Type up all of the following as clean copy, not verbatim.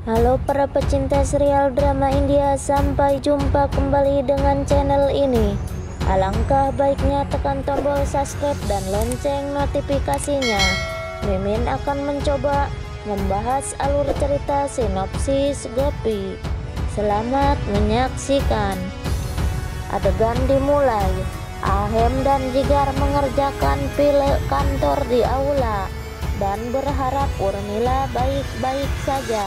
Halo para pecinta serial drama India, sampai jumpa kembali dengan channel ini. Alangkah baiknya tekan tombol subscribe dan lonceng notifikasinya. Mimin akan mencoba membahas alur cerita sinopsis Gopi. Selamat menyaksikan. Adegan dimulai. Ahem dan Jigar mengerjakan file kantor di aula dan berharap Urmila baik-baik saja.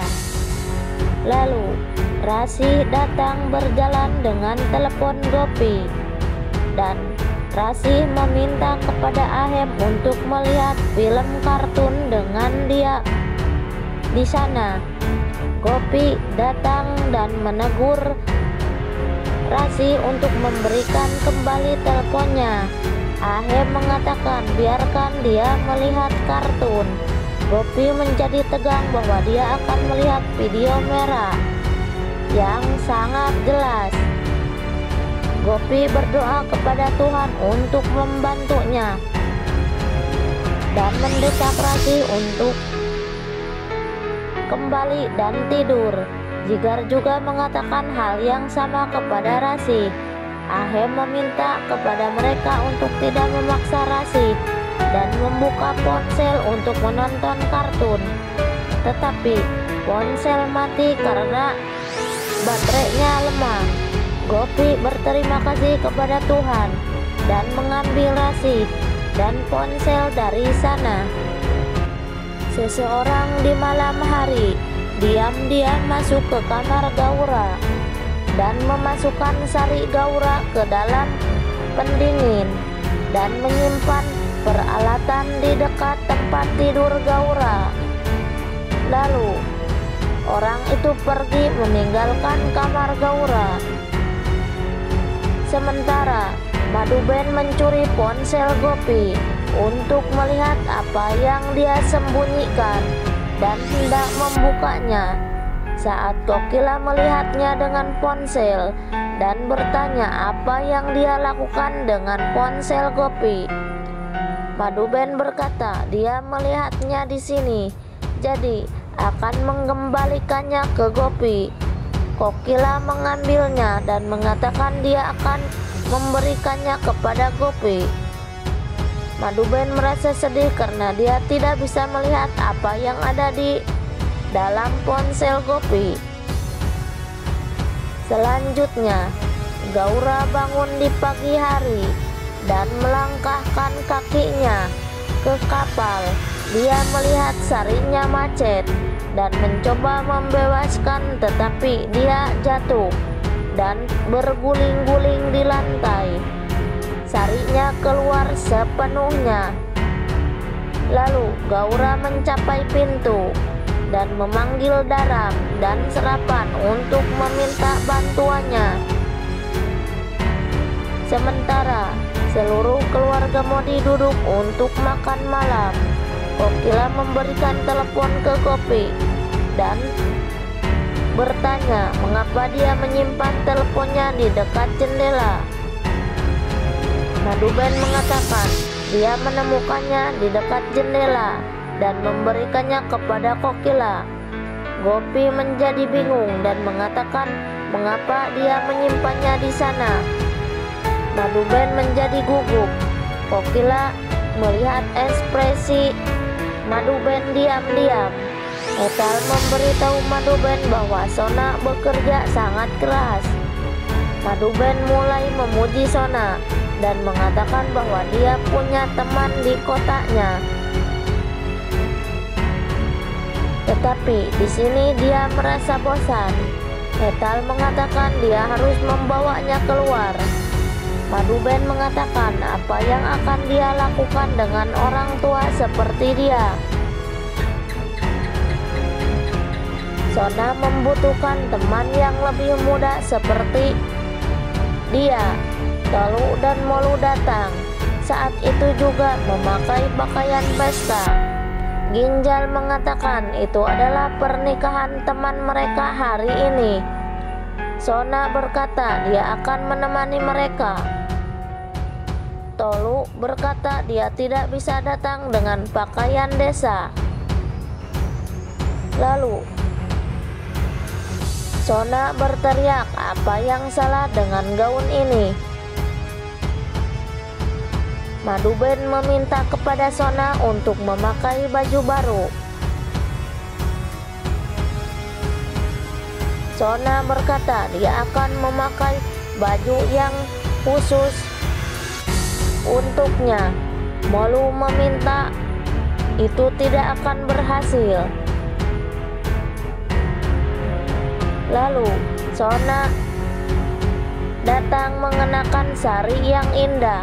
Lalu Rasi datang berjalan dengan telepon Gopi dan Rasi meminta kepada Ahem untuk melihat film kartun dengan dia di sana. Gopi datang dan menegur Rasi untuk memberikan kembali teleponnya. Ahem mengatakan biarkan dia melihat kartun. Gopi menjadi tegang bahwa dia akan melihat video merah yang sangat jelas. Gopi berdoa kepada Tuhan untuk membantunya dan mendesak Rasi untuk kembali dan tidur. Jigar juga mengatakan hal yang sama kepada Rasi. Ahem meminta kepada mereka untuk tidak memaksa Rasi dan membuka ponsel untuk menonton kartun. Tetapi ponsel mati karena baterainya lemah. Gopi berterima kasih kepada Tuhan dan mengambil Rasi dan ponsel dari sana. Seseorang di malam hari diam-diam masuk ke kamar Gaura dan memasukkan sari Gaura ke dalam pendingin dan menyimpan peralatan di dekat tempat tidur Gaura. Lalu orang itu pergi meninggalkan kamar Gaura. Sementara Madhuben mencuri ponsel Gopi untuk melihat apa yang dia sembunyikan dan hendak membukanya. Saat Kokila melihatnya dengan ponsel dan bertanya apa yang dia lakukan dengan ponsel Gopi, Madhuben berkata dia melihatnya di sini, jadi akan mengembalikannya ke Gopi. Kokila mengambilnya dan mengatakan dia akan memberikannya kepada Gopi. Madhuben merasa sedih karena dia tidak bisa melihat apa yang ada di dalam ponsel Gopi. Selanjutnya, Gaura bangun di pagi hari dan melangkahkan kakinya ke kapal. Dia melihat sarinya macet dan mencoba membebaskan, tetapi dia jatuh dan berguling-guling di lantai. Sarinya keluar sepenuhnya. Lalu Gaura mencapai pintu dan memanggil Dharam dan Serapan untuk meminta bantuannya. Sementara seluruh keluarga Modi duduk untuk makan malam, Kokila memberikan telepon ke Gopi dan bertanya mengapa dia menyimpan teleponnya di dekat jendela. Madhuben mengatakan dia menemukannya di dekat jendela dan memberikannya kepada Kokila. Gopi menjadi bingung dan mengatakan mengapa dia menyimpannya di sana. Madhuben menjadi gugup. Kokila melihat ekspresi Madhuben diam-diam. Hetal memberitahu Madhuben bahwa Sona bekerja sangat keras. Madhuben mulai memuji Sona dan mengatakan bahwa dia punya teman di kotanya. Tetapi di sini dia merasa bosan. Hetal mengatakan dia harus membawanya keluar. Madhuben mengatakan apa yang akan dia lakukan dengan orang tua seperti dia. Sona membutuhkan teman yang lebih muda seperti dia. Tolu dan Molu datang. Saat itu juga memakai pakaian pesta. Ginjal mengatakan itu adalah pernikahan teman mereka hari ini. Sona berkata dia akan menemani mereka. Tolu berkata dia tidak bisa datang dengan pakaian desa. Lalu Sona berteriak, "Apa yang salah dengan gaun ini?" Maduben meminta kepada Sona untuk memakai baju baru. Sona berkata dia akan memakai baju yang khusus untuknya. Molu meminta itu tidak akan berhasil. Lalu Sona datang mengenakan sari yang indah.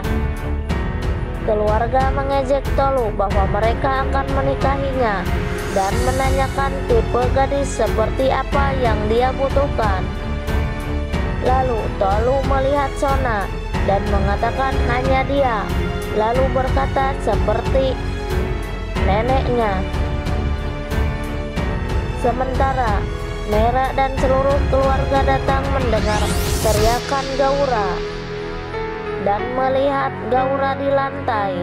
Keluarga mengejek Tolu bahwa mereka akan menikahinya dan menanyakan tipe gadis seperti apa yang dia butuhkan. Lalu Tolu melihat Sona dan mengatakan hanya dia, lalu berkata seperti neneknya. Sementara Mera dan seluruh keluarga datang mendengar teriakan Gaura dan melihat Gaura di lantai.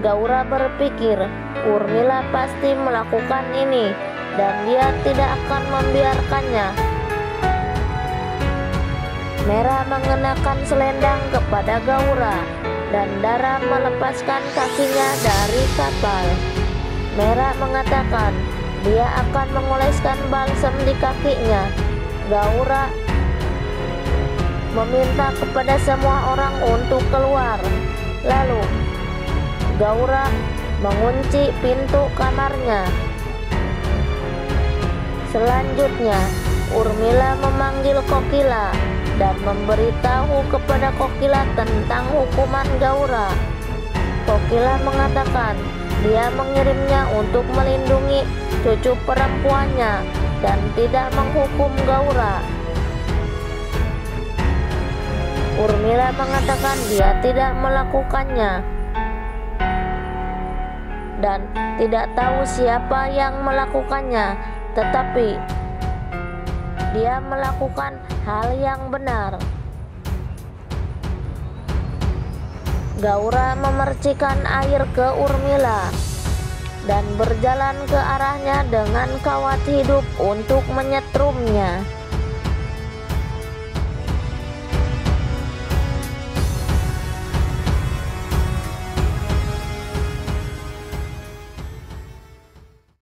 Gaura berpikir Urmila pasti melakukan ini dan dia tidak akan membiarkannya. Mera mengenakan selendang kepada Gaura dan Dara melepaskan kakinya dari kapal. Mera mengatakan dia akan mengoleskan balsam di kakinya. Gaura meminta kepada semua orang untuk keluar. Lalu Gaura mengunci pintu kamarnya. Selanjutnya Urmila memanggil Kokila dan memberitahu kepada Kokila tentang hukuman Gaura. Kokila mengatakan dia mengirimnya untuk melindungi cucu perempuannya dan tidak menghukum Gaura. Urmila mengatakan dia tidak melakukannya dan tidak tahu siapa yang melakukannya, tetapi dia melakukan hal yang benar. Gaura memercikan air ke Urmila dan berjalan ke arahnya dengan kawat hidup untuk menyetrumnya.